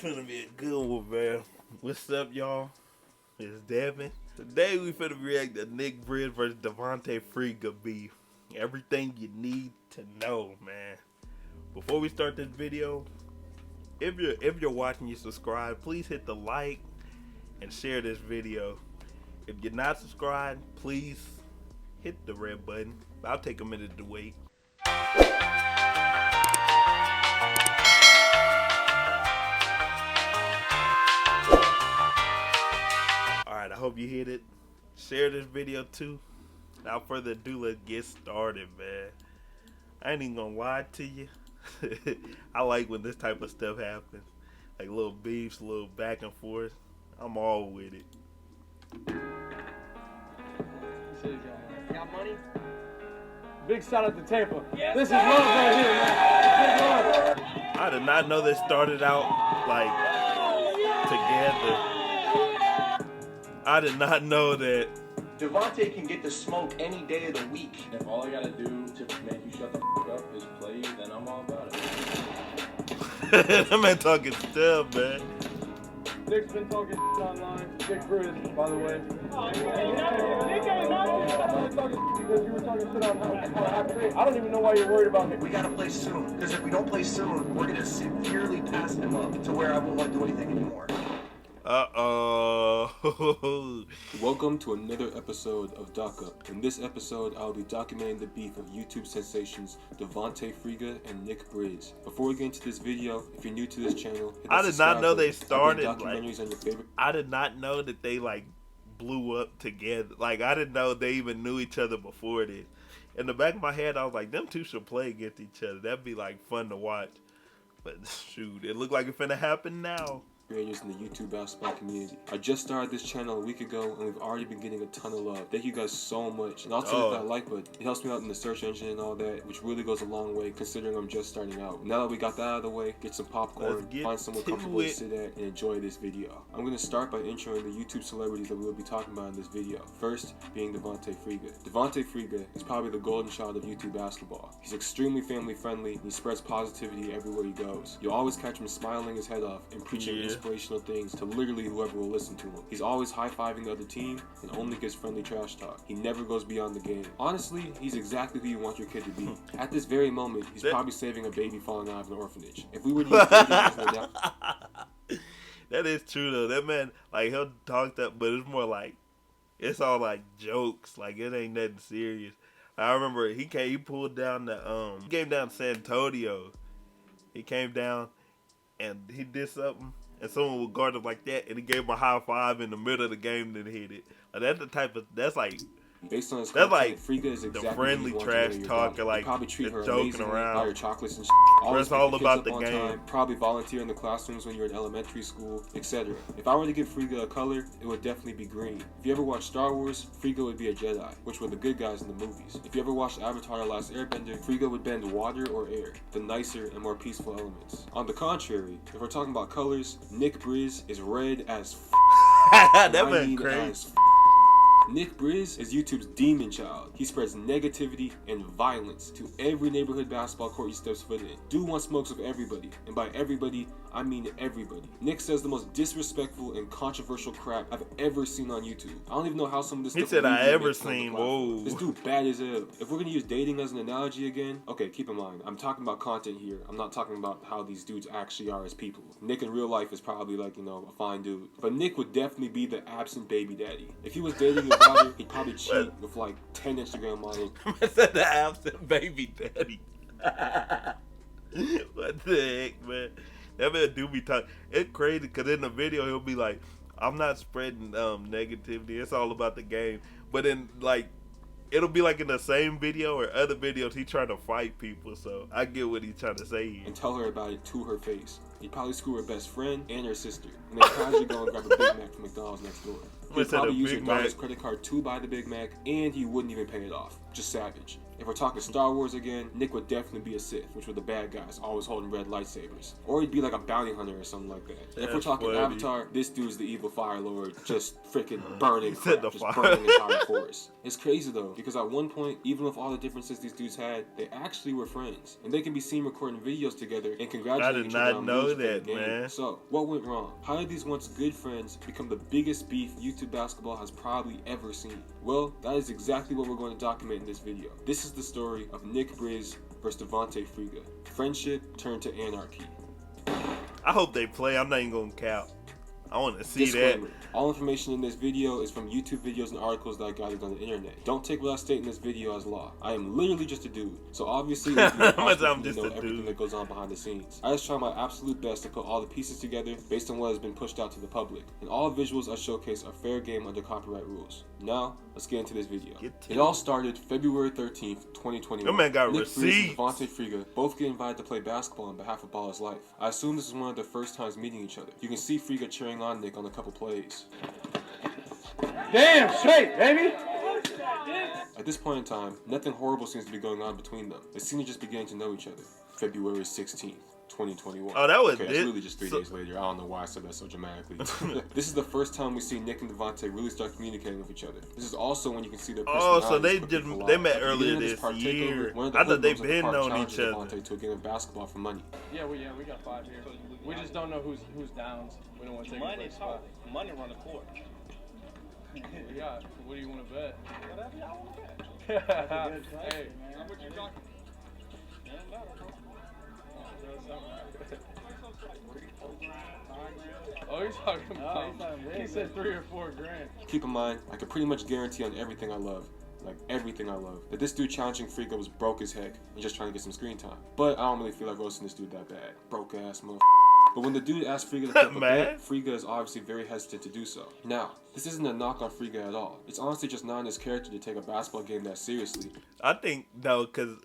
finna be a good one, man. What's up, y'all? It's Devin. Today we finna react to Nick Briz versus D'Vontay Friga beef. Everything you need to know, man. Before we start this video, if you're watching, you subscribe. Please hit the like and share this video. If you're not subscribed, please hit the red button. I'll take a minute to wait. Alright, I hope you hit it. Share this video too. Without further ado, let's get started, man. I ain't even gonna lie to you. I like when this type of stuff happens. Like little beefs, little back and forth. I'm all with it. You got money? Big shout out to Tampa. Yes, this is love right here, man. Big love. I did not know they started out like together. I did not know that. D'Vontay can get the smoke any day of the week. If all I gotta do to make you shut the f up is play you, then I'm all about it. That man talking stuff, man. Nick's been talking online. Nick Briz, by the way. Because you were talking shit on how I don't even know why you're worried about me. We gotta play soon, because if we don't play soon, we're gonna severely pass him up to where I won't want to do anything anymore. Uh-oh. Welcome to another episode of Doc Up. In this episode, I'll be documenting the beef of YouTube sensations D'Vontay Friga and Nick Briz. Before we get into this video, if you're new to this channel, hit the I did not know they subscribe button. started Documentaries on your favorite. I did not know that they like blew up together. Like I didn't know they even knew each other before this. In the back of my head, I was like, them two should play against each other. That'd be like fun to watch. But shoot, it looked like it's finna happen now. Creators in the YouTube basketball community. I just started this channel a week ago and we've already been getting a ton of love. Thank you guys so much. And also hit that like button. It helps me out in the search engine and all that, which really goes a long way considering I'm just starting out. Now that we got that out of the way, get some popcorn, find somewhere comfortable to sit at, and enjoy this video. I'm going to start by introing the YouTube celebrities that we will be talking about in this video. First being D'Vontay Friga. D'Vontay Friga is probably the golden child of YouTube basketball. He's extremely family friendly and he spreads positivity everywhere he goes. You'll always catch him smiling his head off and preaching inspirational things to literally whoever will listen to him. He's always high-fiving the other team and only gives friendly trash talk. He never goes beyond the game. Honestly, he's exactly who you want your kid to be. At this very moment, he's probably saving a baby falling out of an orphanage. If we were to use that is true though. That man, like he'll talk that, but it's more like it's all like jokes. Like it ain't nothing serious. I remember he pulled down he came down San Antonio. He came down and he did something. And someone would guard him like that, and he gave him a high five in the middle of the game, and then hit it. Like, that's the type of like. Based on his that's content, like Friga is exactly the friendly trash talker, like probably treat her joking around. Buy her chocolates and That's all about the game. Time, probably volunteer in the classrooms when you're in elementary school, etc. If I were to give Friga a color, it would definitely be green. If you ever watched Star Wars, Friga would be a Jedi, which were the good guys in the movies. If you ever watched Avatar: The Last Airbender, Friga would bend water or air, the nicer and more peaceful elements. On the contrary, if we're talking about colors, Nick Briz is red as that man crazy. Nick Briz is YouTube's demon child. He spreads negativity and violence to every neighborhood basketball court he steps foot in. Dude wants smokes with everybody, and by everybody, I mean everybody. Nick says the most disrespectful and controversial crap I've ever seen on YouTube. I don't even know how some of this stuff. He said I ever seen. Whoa. This dude bad as hell. If we're gonna use dating as an analogy again, okay, keep in mind, I'm talking about content here. I'm not talking about how these dudes actually are as people. Nick in real life is probably like, you know, a fine dude. But Nick would definitely be the absent baby daddy. If he was dating his daughter, he'd probably cheat with like 10 Instagram models. I said the absent baby daddy. What the heck, man? That man do be talking. It's crazy because in the video he'll be like, I'm not spreading negativity. It's all about the game. But in like, it'll be like in the same video or other videos he trying to fight people. So I get what he's trying to say here. And tell her about it to her face. He'd probably screw her best friend and her sister. And then casually go and grab a Big Mac from McDonald's next door. He'd probably use your daughter's credit card to buy the Big Mac, and he wouldn't even pay it off. Just savage. If we're talking Star Wars again, Nick would definitely be a Sith, which were the bad guys, always holding red lightsabers. Or he'd be like a bounty hunter or something like that. And if we're talking Avatar, this dude's the evil Fire Lord, just freaking burning crap, just burning the entire forest. It's crazy though, because at one point, even with all the differences these dudes had, they actually were friends. And they can be seen recording videos together and congratulating each other on losing the game. Man. So, what went wrong? How did these once good friends become the biggest beef YouTube basketball has probably ever seen? Well, that is exactly what we're going to document in this video. This is the story of Nick Briz versus D'Vontay Friga. Friendship turned to anarchy. I hope they play. I'm not even going to count. I want to see Disclaimer. that. All information in this video is from YouTube videos and articles that I gathered on the internet. Don't take what I state in this video as law. I am literally just a dude. So obviously, it's impossible to know everything that goes on behind the scenes. I just try my absolute best to put all the pieces together based on what has been pushed out to the public. And all visuals I showcase are fair game under copyright rules. Now, let's get into this video. It all started February 13th, 2021. That man got Nick Briz and receipts. D'Vontay Friga both get invited to play basketball on behalf of Baller's Life. I assume this is one of their first times meeting each other. You can see Friga cheering on Nick on a couple plays. Damn straight, baby! At this point in time, nothing horrible seems to be going on between them. They seem to just beginning to know each other. February 16th. 2021. Oh, that was okay, that's really just 3 days later. I don't know why I said that so dramatically. This is the first time we see Nick and D'Vontay really start communicating with each other. This is also when you can see their personalities. Oh, so they met earlier this year. I thought they've been known each other. D'Vontay to a game of basketball for money. Yeah, we got 5 here. We just don't know who's downs. We don't want to take money talk. Money run the court. Yeah. What do you want to bet? Whatever y'all want to bet. That's a good question, Hey, man. How much you talking? Oh, he's talking about. He said 3 or 4 grand. Keep in mind, I can pretty much guarantee on everything I love, like everything I love, that this dude challenging Friga was broke as heck and just trying to get some screen time. But I don't really feel like roasting this dude that bad. Broke ass motherfucker. But when the dude asked Friga to flip a bet, Friga is obviously very hesitant to do so. Now, this isn't a knock on Friga at all. It's honestly just not in his character to take a basketball game that seriously. I think, no, because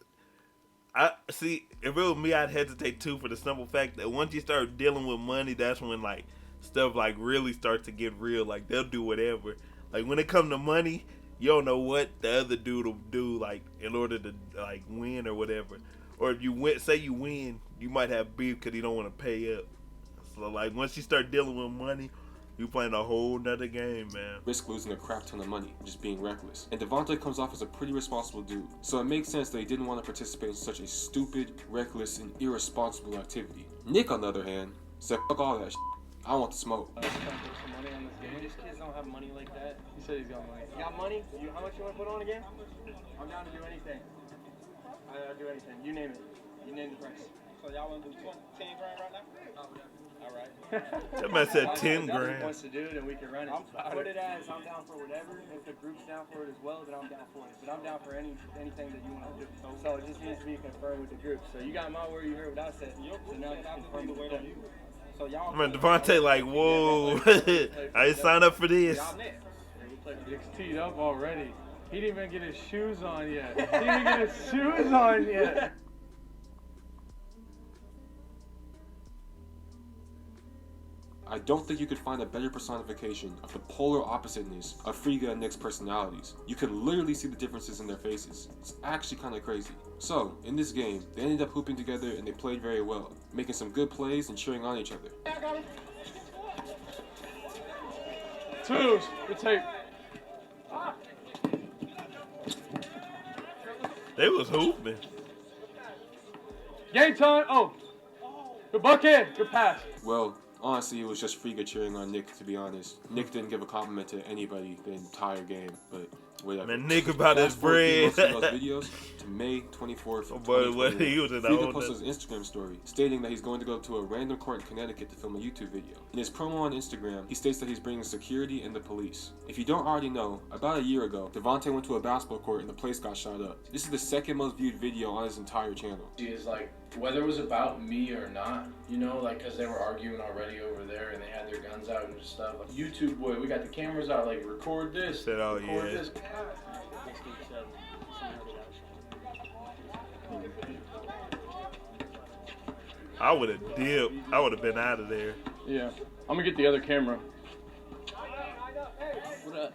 I see, if it was me, I'd hesitate too, for the simple fact that once you start dealing with money, that's when like stuff like really starts to get real. Like they'll do whatever. Like when it comes to money, you don't know what the other dude will do, like in order to like win or whatever. Or if you win, say you win, you might have beef because you don't want to pay up. So like once you start dealing with money, you playing a whole nother game, man. Risk losing a crap ton of money, just being reckless. And D'Vontay comes off as a pretty responsible dude, so it makes sense that he didn't want to participate in such a stupid, reckless, and irresponsible activity. Nick, on the other hand, said, fuck all that shit. I want the smoke. Some money on this game. These kids don't have money like that. He said he's got money. You got money? How much you want to put on again? I'm down to do anything. I'll do anything. You name it. You name the price. So y'all want to do 10 grand right now? Oh, yeah. All right. That man said 10 grand. If he wants to do it, and we can run it. Put it as I'm down for whatever. If the group's down for it as well, then I'm down for it. But I'm down for anything that you want to do. So it just needs to be confirmed with the group. So you got my word, you heard what I said. So now it's confirmed with them. So y'all. I mean, D'Vontay like, whoa, I didn't sign up for this. Nick's teed up already. He didn't even get his shoes on yet. He didn't even get his shoes on yet. I don't think you could find a better personification of the polar oppositeness of Friga and Nick's personalities. You could literally see the differences in their faces. It's actually kind of crazy. So, in this game, they ended up hooping together and they played very well, making some good plays and cheering on each other. Twos, good tape. They was hooping. Game time. Oh, good bucket, good pass. Well, honestly, it was just Friga cheering on Nick, to be honest. Nick didn't give a compliment to anybody the entire game, but whatever. Man, Nick about his bread. Those videos to May 24th. Oh boy, what he was in the Friga posted his Instagram story stating that he's going to go to a random court in Connecticut to film a YouTube video. In his promo on Instagram, he states that he's bringing security and the police. If you don't already know, about a year ago, D'Vontay went to a basketball court and the place got shot up. This is the second most viewed video on his entire channel. Is like, whether it was about me or not, you know, like, because they were arguing already over there and they had their guns out and stuff. Like, YouTube boy, we got the cameras out, like, record this, said, oh, record yeah. this. I would have dipped. I would have been out of there. Yeah, I'm gonna get the other camera. What up?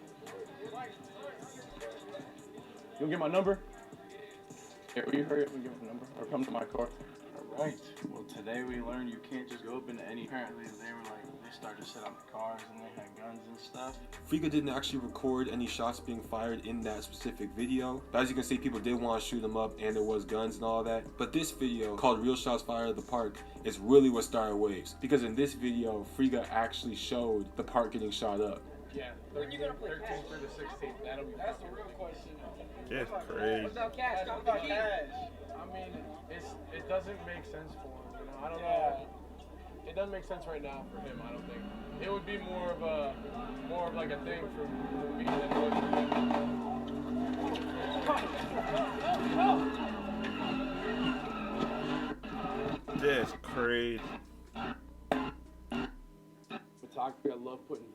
You gonna get my number? Here, will you hurry up and give me a number? Or come to my car? Right. Well, today we learned you can't just go up into any. Apparently, they started to set up the cars and they had guns and stuff. Friga didn't actually record any shots being fired in that specific video. But as you can see, people did want to shoot him up and there was guns and all that. But this video, called Real Shots Fired at the Park, is really what started waves. Because in this video, Friga actually showed the park getting shot up. Yeah, 13th through the 16th. That's the real question. That's crazy. What's up, cash? Talk about cash. I mean, it doesn't make sense for him. You know, I don't know. It doesn't make sense right now for him. I don't think. It would be more of like a thing for me than it would for him. That's crazy. Photography, I love putting.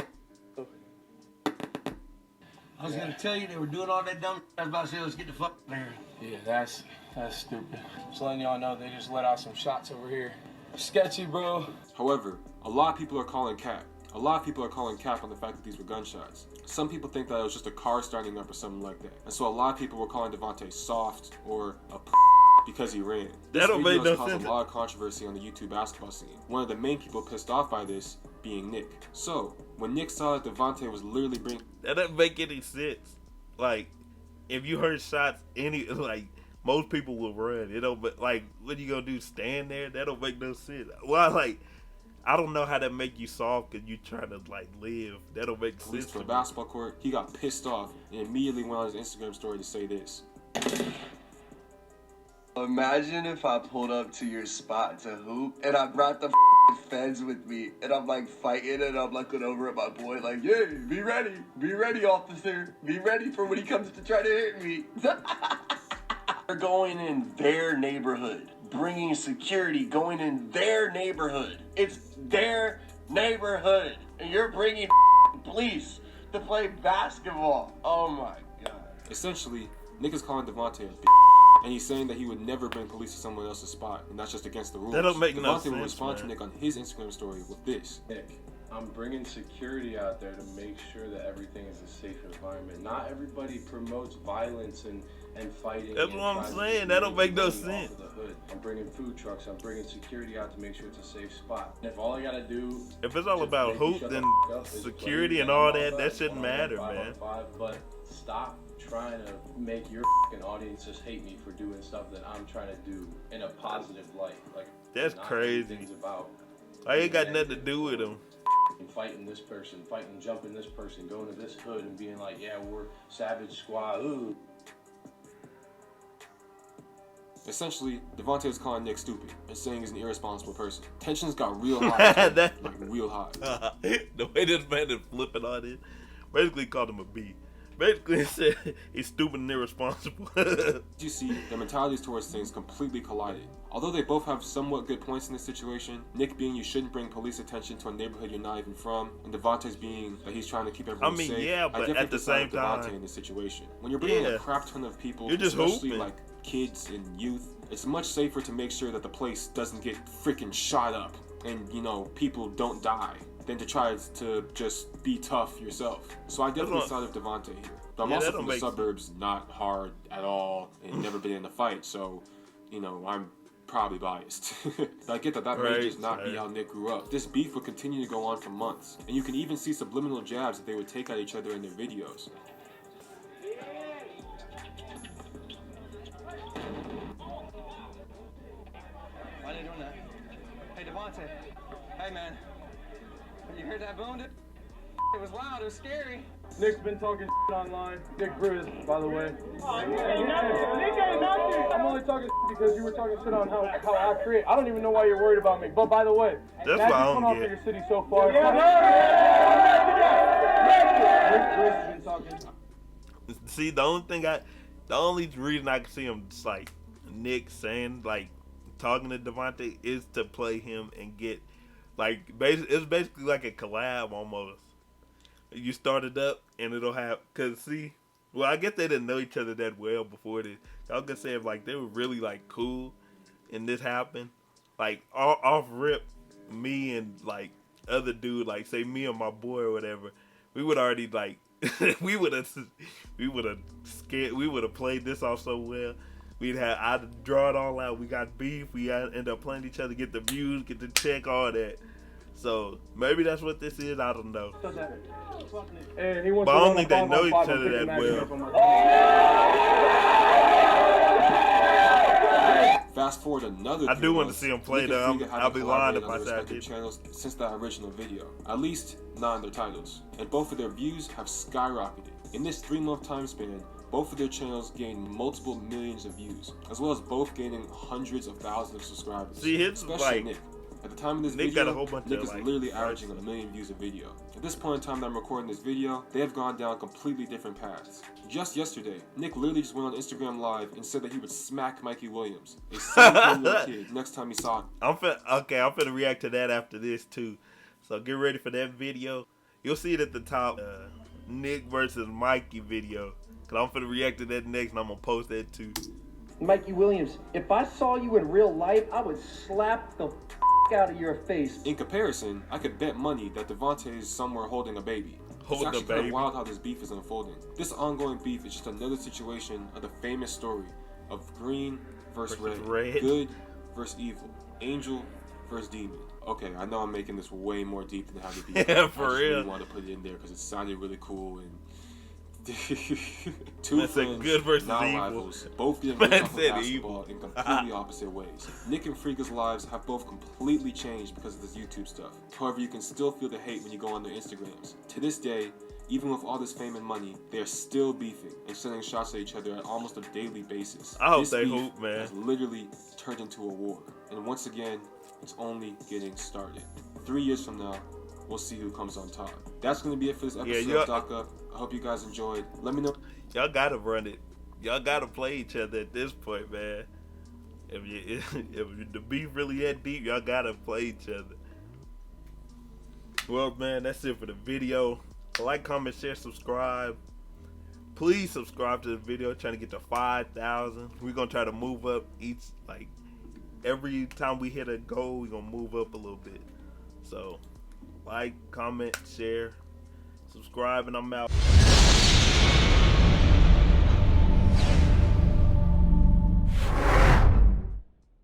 I was gonna tell you they were doing all that dumb. I was about to say, let's get the fuck there. Yeah, that's stupid. Just letting y'all know they just let out some shots over here. Sketchy, bro. However, a lot of people are calling cap. A lot of people are calling cap on the fact that these were gunshots. Some people think that it was just a car starting up or something like that. And so a lot of people were calling D'Vontay soft or a because he ran. This That don't make video no has caused sense. a lot of controversy on the YouTube basketball scene. One of the main people pissed off by this being Nick. So, when Nick saw that D'Vontay was literally bringing... That doesn't make any sense. Like, if you heard shots, most people will run. It don't. But like, what you gonna do? Stand there? That don't make no sense. Well, like, I don't know how that make you soft because you trying to like live. That don't make police sense. to the me. basketball court. He got pissed off and immediately went on his Instagram story to say this. Imagine if I pulled up to your spot to hoop and I brought the feds with me and I'm like fighting and I'm looking over at my boy like, yeah, be ready, officer, be ready for when he comes to try to hit me. They're going in their neighborhood, bringing security, going in their neighborhood. It's their neighborhood, and you're bringing police to play basketball. Oh my God. Essentially, Nick is calling D'Vontay a bitch. And he's saying that he would never bring police to someone else's spot, and that's just against the rules. That don't make no D'Vontay sense, will respond to man. Nick on his Instagram story with this. Nick, I'm bringing security out there to make sure that everything is a safe environment. Not everybody promotes violence and fighting. That's and what I'm tries to saying. get That don't make no everybody off sense. of the hood. I'm bringing food trucks. I'm bringing security out to make sure it's a safe spot. And if all I gotta do, If it's all about make you hoop, shut then the fuck up, is security play and all game that outside, shouldn't 1-on-1, matter, 5-on-5, man. But stop trying to make your audience just hate me for doing stuff that I'm trying to do in a positive light. Like, That's not crazy. things about I ain't got nothing to do with him. fighting this person, fighting, jumping this person, going to this hood and being like, yeah, we're Savage Squad. Ooh. Essentially, D'Vontay is calling Nick stupid and saying he's an irresponsible person. Tensions got real high, like real high. The way this man is flipping on it, basically called him a B. Basically said he's stupid and irresponsible. You see, their mentalities towards things completely collided. Although they both have somewhat good points in this situation, Nick being you shouldn't bring police attention to a neighborhood you're not even from, and D'Vontay's being that he's trying to keep everyone safe. yeah, but definitely at the same side with D'Vontay time, in this situation. When you're bringing yeah, a crap ton of people, you're just especially hooping. like kids and youth, it's much safer to make sure that the place doesn't get freaking shot up and, you know, people don't die than to try to just be tough yourself. So I definitely side of D'Vontay here. But I'm Yeah, also that from don't the make suburbs, not hard at all, and never been in a fight, so, you know, I'm probably biased. But I get that may just not be how Nick grew up. This beef would continue to go on for months, and you can even see subliminal jabs that they would take at each other in their videos. Why are they doing that? Hey, D'Vontay. Hey, man. You heard that boom? It was loud. It was scary. Nick's been talking online. Nick Briz, by the way. I'm only talking because you were talking shit on how I create. I don't even know why you're worried about me. But by the way, that's why I don't off get. in your city so far. Nick Briz has been talking. See, the only reason I can see him just like Nick saying like talking to D'Vontay is to play him and get like it's basically like a collab almost. You start it up and it'll have I guess they didn't know each other that well before this. I was gonna say if like they were really like cool and this happened, like off rip, me and like other dude, like say me and my boy or whatever, we would already like we would have played this off so well. I'd draw it all out. We got beef. We end up playing each other, get the views, get the check, all that. So maybe that's what this is. I don't know. And he wants But I to don't run think a they 5 know on each 5 other on that Pick well. and Match. Fast forward another. I do want to months, see him play Nick and though. Friga I'll haven't be lying if collaborated I on said their I respective did. channels since that original video. At least not in their titles, and both of their views have skyrocketed. In this 3-month time span, both of their channels gained multiple millions of views, as well as both gaining hundreds of thousands of subscribers. See, his especially like Nick. At the time of this Nick video, got a whole bunch Nick of, is like, literally followers. averaging 1 million views a video. At this point in time that I'm recording this video, they have gone down completely different paths. Just yesterday, Nick literally just went on Instagram Live and said that he would smack Mikey Williams, a 17-year-old kid, next time he saw him. I'm finna react to that after this too. So get ready for that video. You'll see it at the top. Nick versus Mikey video. Cause I'm finna react to that next and I'm gonna post that too. Mikey Williams, if I saw you in real life, I would slap the out of your face. In comparison, I could bet money that D'Vontay is somewhere holding a baby. It's actually kind of wild how this beef is unfolding. This ongoing beef is just another situation of the famous story of green versus red, good versus evil, angel versus demon. Okay, I know I'm making this way more deep than how to be. Yeah, for I just real. really want to put it in there because it sounded really cool and. Two That's friends, good versus now evil. rivals, both getting Man ripped off of said basketball in completely opposite ways. Nick and Friga's lives have both completely changed because of this YouTube stuff. However, you can still feel the hate when you go on their Instagrams. To this day, even with all this fame and money, they are still beefing and sending shots at each other at almost a daily basis. I hope This they beef hoop, man. has literally turned into a war. And once again, it's only getting started. 3 years from now, we'll see who comes on top. That's going to be it for this episode of Doc Up. I hope you guys enjoyed. Let me know. Y'all gotta run it. Y'all gotta play each other at this point, man. If the beef really that deep, y'all gotta play each other. Well, man, that's it for the video. Like, comment, share, subscribe. Please subscribe to the video. Trying to get to 5,000. We're gonna try to move up every time we hit a goal, we're gonna move up a little bit. So, like, comment, share, subscribe, and I'm out.